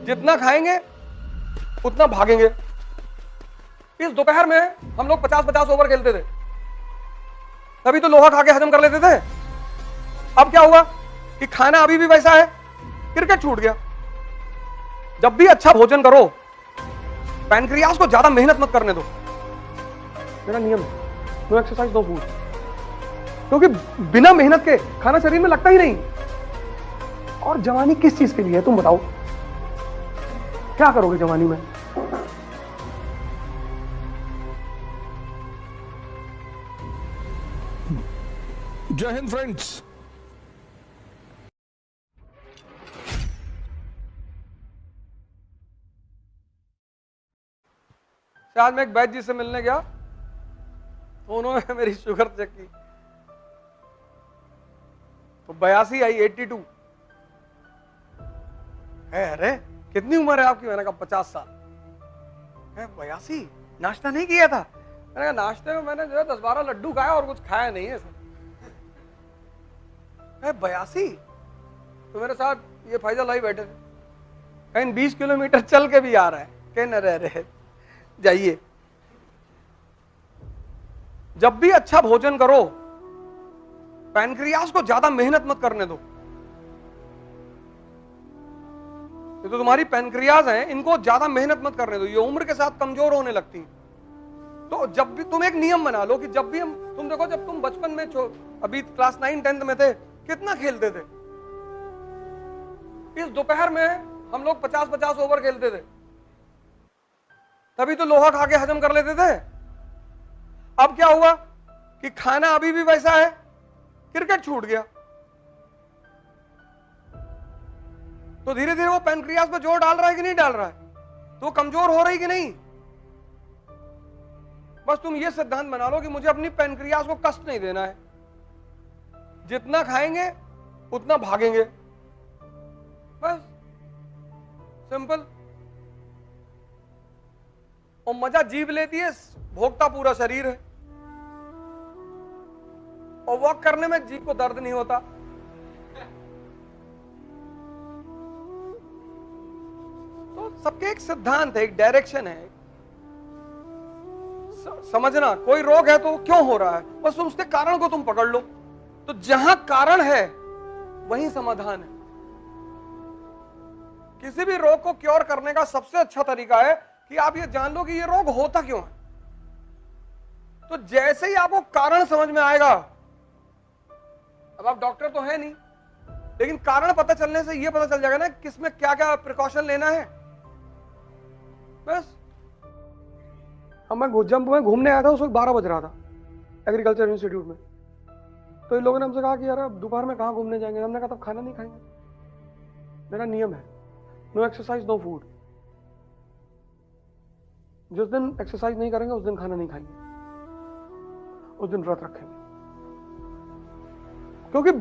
जितना खाएंगे उतना भागेंगे। इस दोपहर में हम लोग 50-50 ओवर खेलते थे, तभी तो लोहा खा के हजम कर लेते थे। अब क्या हुआ कि खाना अभी भी वैसा है, क्रिकेट छूट गया। जब भी अच्छा भोजन करो, पैनक्रियाज को ज्यादा मेहनत मत करने दो। मेरा नियम है, नो एक्सरसाइज नो फूड, क्योंकि बिना मेहनत के खाना शरीर में लगता ही नहीं। और जवानी किस चीज के लिए है तुम बताओ? क्या करोगे जवानी में? जय हिंद फ्रेंड्स। आज मैं एक वैद्य जी से मिलने गया, तो उन्होंने मेरी शुगर चेक की तो 82 आई, 82 है। अरे कितनी उम्र है आपकी? मैंने कहा 50 साल है। 82? नाश्ता नहीं किया था? मैंने कहा नाश्ते में मैंने जो है 10-12 लड्डू खाया और कुछ खाया नहीं है सर। 82? तो मेरे साथ ये फैजल आई बैठे थे, कहीं 20 किलोमीटर चल के भी आ रहा है, कहने रहे जाइए। जब भी अच्छा भोजन करो, पैनक्रियाज को ज्यादा मेहनत मत करने दो। ये तो तुम्हारी पैनक्रियाज हैं, इनको ज्यादा मेहनत मत करने दो, ये उम्र के साथ कमजोर होने लगती हैं। तो जब भी तुम एक नियम बना लो कि जब भी तुम देखो, जब तुम बचपन में अभी क्लास 9-10 में थे, कितना खेलते थे। इस दोपहर में हम लोग 50-50 ओवर खेलते थे, तभी तो लोहा खा के हजम कर लेते थे। अब क्या हुआ कि खाना अभी भी वैसा है, क्रिकेट छूट गया। तो धीरे धीरे वो पैनक्रियाज पे जोर डाल रहा है कि नहीं डाल रहा है? तो वो कमजोर हो रही कि नहीं? बस तुम ये सिद्धांत बना लो कि मुझे अपनी पैनक्रियाज को कष्ट नहीं देना है। जितना खाएंगे उतना भागेंगे, बस सिंपल। और मजा जीभ लेती है, भोगता पूरा शरीर है। और वॉक करने में जीभ को दर्द नहीं होता। तो सबके एक सिद्धांत है, एक डायरेक्शन है। समझना, कोई रोग है तो क्यों हो रहा है, बस उसके कारण को तुम पकड़ लो। तो जहां कारण है वहीं समाधान है। किसी भी रोग को क्योर करने का सबसे अच्छा तरीका है कि आप ये जान लो कि ये रोग होता क्यों है। तो जैसे ही आपको कारण समझ में आएगा, अब आप डॉक्टर तो है नहीं, लेकिन कारण पता चलने से ये पता चल जाएगा ना किसमें क्या क्या प्रिकॉशन लेना है। बस अब मैं जब मैं घूमने आया था उस वक्त 12 बज रहा था एग्रीकल्चर इंस्टीट्यूट में। तो इन लोगों ने हमसे कहा कि यार अब दोपहर में कहाँ घूमने जाएंगे? हमने कहा तब खाना नहीं खाएंगे। मेरा नियम है, नो एक्सरसाइज नो फूड। जिस दिन एक्सरसाइज नहीं करेंगे उस दिन खाना नहीं खाएंगे, उस दिन व्रत रखेंगे, क्योंकि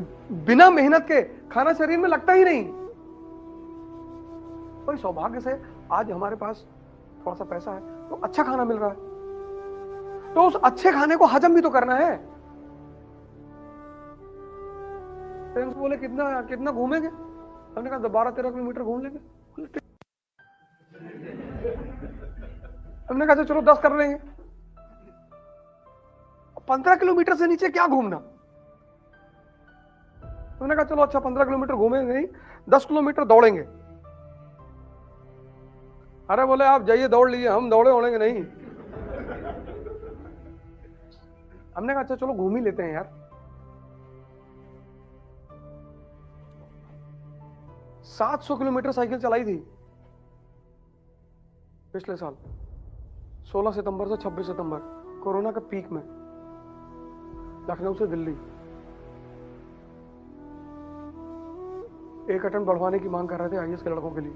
बिना मेहनत के खाना शरीर में लगता ही नहीं। कोई सौभाग्य से आज हमारे पास थोड़ा सा पैसा है तो अच्छा खाना मिल रहा है, तो उस अच्छे खाने को हजम भी तो करना है। फ्रेंड्स बोले कितना कितना घूमेंगे? हमने कहा 12-13 किलोमीटर घूम लेंगे। हमने कहा चलो 10 कर लेंगे। 15 किलोमीटर से नीचे क्या घूमना? हमने कहा चलो अच्छा 15 किलोमीटर घूमेंगे नहीं, 10 किलोमीटर दौड़ेंगे। अरे बोले आप जाइए दौड़ लीजिए, हम दौड़े ओढ़ेंगे नहीं। हमने कहा अच्छा चलो घूम ही लेते हैं यार। 700 किलोमीटर साइकिल चलाई थी पिछले साल, 16 सितंबर से 26 सितंबर, कोरोना के पीक में, लखनऊ से दिल्ली। एक अटेम्प्ट बढ़वाने की मांग कर रहे थे आईएएस के लड़कों के लिए।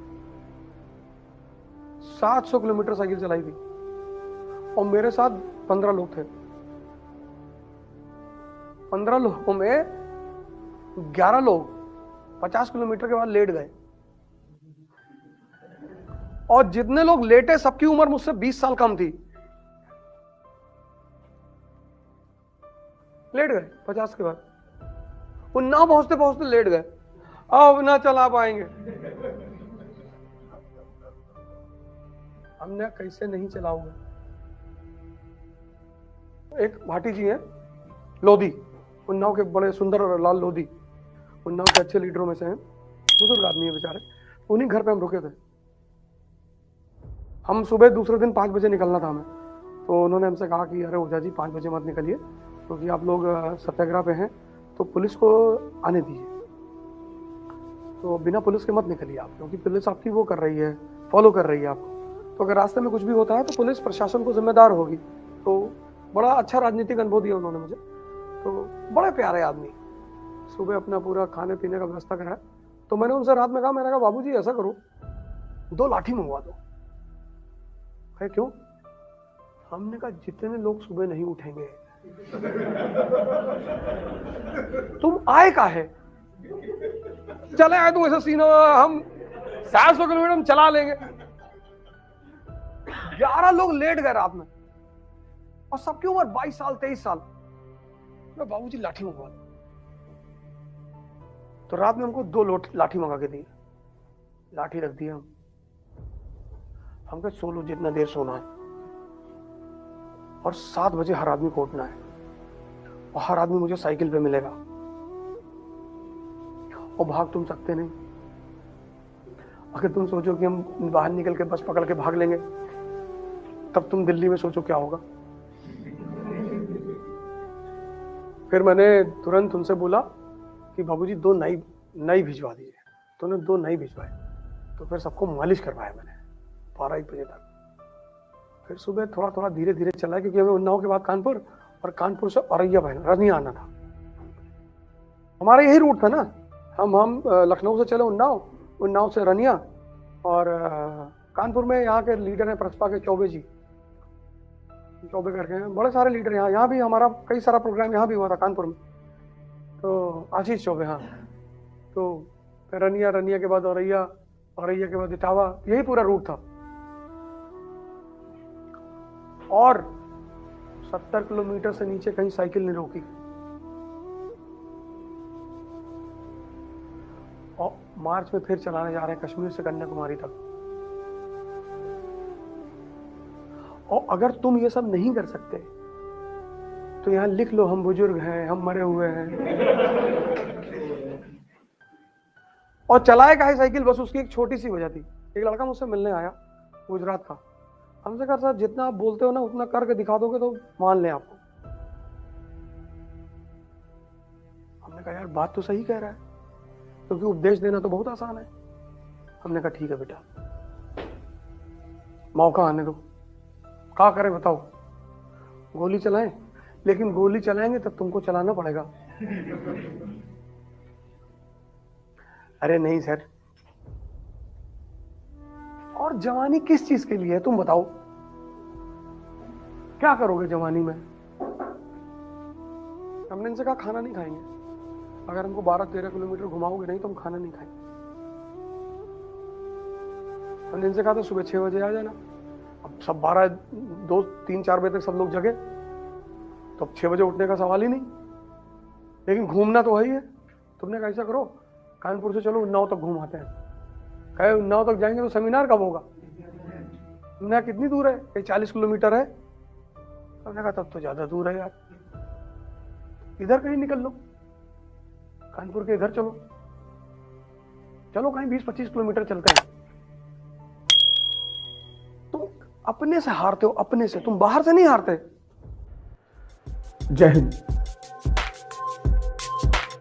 700 किलोमीटर साइकिल चलाई थी और मेरे साथ 15 लोग थे। 15 लोगों में 11 लोग 50 किलोमीटर के बाद लेट गए, और जितने लोग लेटे सबकी उम्र मुझसे 20 साल कम थी। लेट गए 50 के बाद, वो ना पहुंचते पहुंचते लेट गए। अब ना चला पाएंगे। हमने कैसे नहीं चलाओगे। एक भाटी जी हैं लोधी, उन्नाव के बड़े सुंदर और लाल लोधी, उन्नाव के अच्छे लीडरों में से हैं, बुजुर्ग आदमी है बेचारे। उन्हीं घर पे हम रुके थे। हम सुबह दूसरे दिन 5 बजे निकलना था हमें, तो उन्होंने हमसे कहा कि अरे ओझा जी 5 बजे मत निकलिए, क्योंकि आप लोग सत्याग्रह पे हैं तो पुलिस को आने दीजिए, तो बिना पुलिस के मत निकलिए आप, क्योंकि पुलिस आपकी वो कर रही है, फॉलो कर रही है आपको। तो अगर रास्ते में कुछ भी होता है तो पुलिस प्रशासन को जिम्मेदार होगी। तो बड़ा अच्छा राजनीतिक अनुभव दिया उन्होंने मुझे। तो बड़े प्यारे आदमी, सुबह अपना पूरा खाने पीने का व्यवस्था कराया। तो मैंने उनसे रात में कहा, मैंने कहा बाबूजी ऐसा करो 2 लाठी मंगवा दो। है क्यों? हमने कहा जितने लोग सुबह नहीं उठेंगे तुम आए का है, चले आए तो ऐसा सीन हम 700 किलोमीटर हम चला लेंगे। 11 लोग लेट गए रात में, और सबकी उम्र 22 साल 23 साल। मैं बाबूजी लाठी मंगवा दो। तो रात में हमको 2 लाठी मंगा के दी, लाठी रख दिया। हम कहे सो लो जितना देर सोना है, और 7 बजे हर आदमी को उठना है, और हर आदमी मुझे साइकिल पे मिलेगा, और भाग तुम सकते नहीं। अगर तुम सोचो कि हम बाहर निकल के बस पकड़ के भाग लेंगे, तब तुम दिल्ली में सोचो क्या होगा। फिर मैंने तुरंत उनसे बोला कि बाबूजी 2 नई भिजवा दीजिए। तो उन्होंने 2 नई भिजवाए। तो फिर सबको मालिश करवाया मैंने 12-1 बजे तक। फिर सुबह थोड़ा थोड़ा धीरे धीरे चला, क्योंकि हमें उन्नाव के बाद कानपुर, और कानपुर से औरैया रनिया आना था। हमारा यही रूट था ना, हम लखनऊ से चले उन्नाव, उन्नाव से रनिया, और कानपुर में यहाँ के लीडर हैं प्रसपा के चौबे जी, चौबे करके हैं, बड़े सारे लीडर यहाँ भी हमारा कई सारा प्रोग्राम यहाँ भी हुआ था कानपुर में। तो आशीष चौबे, हाँ। तो रनिया, रनिया के बाद औरैया, औरैया के बाद इटावा, यही पूरा रूट था। और 70 किलोमीटर से नीचे कहीं साइकिल नहीं रोकी। और मार्च में फिर चलाने जा रहे हैं कश्मीर से कन्याकुमारी तक। और अगर तुम ये सब नहीं कर सकते तो यहां लिख लो, हम बुजुर्ग हैं, हम मरे हुए हैं। और चलाए का है साइकिल, बस उसकी एक छोटी सी वजह थी। एक लड़का मुझसे मिलने आया, गुजरात का। हमसे कहा साहब जितना आप बोलते हो ना उतना करके दिखा दोगे तो मान लें आपको। हमने कहा यार बात तो सही कह रहा है, क्योंकि उपदेश देना तो बहुत आसान है। हमने कहा ठीक है बेटा, मौका आने दो, क्या करें बताओ। गोली चलाएं, लेकिन गोली चलाएंगे तब तुमको चलाना पड़ेगा। अरे नहीं सर। और जवानी किस चीज के लिए है तुम बताओ, क्या करोगे जवानी में? हमने इनसे कहा खाना नहीं खाएंगे, अगर हमको 12-13 किलोमीटर घुमाओगे नहीं तो हम खाना नहीं खाएंगे। हमने इनसे कहा था सुबह 6 बजे आ जाना। अब सब 12, 2, 3, 4 बजे तक सब लोग जगे, तो अब 6 बजे उठने का सवाल ही नहीं। लेकिन घूमना तो वही है। तुमने कैसा करो, कानपुर से चलो उन्नाव तक घूम आते हैं। कहे उन्नाव तक जाएंगे तो सेमिनार कब होगा? हमने कितनी दूर है? कहीं 40 किलोमीटर है। हमने कहा तब तो ज्यादा दूर है यार, इधर कहीं निकल लो, कानपुर के इधर चलो, चलो कहीं 20-25 किलोमीटर चलते हैं। तुम अपने से हारते हो, अपने से, तुम बाहर से नहीं हारते। जय हिंद।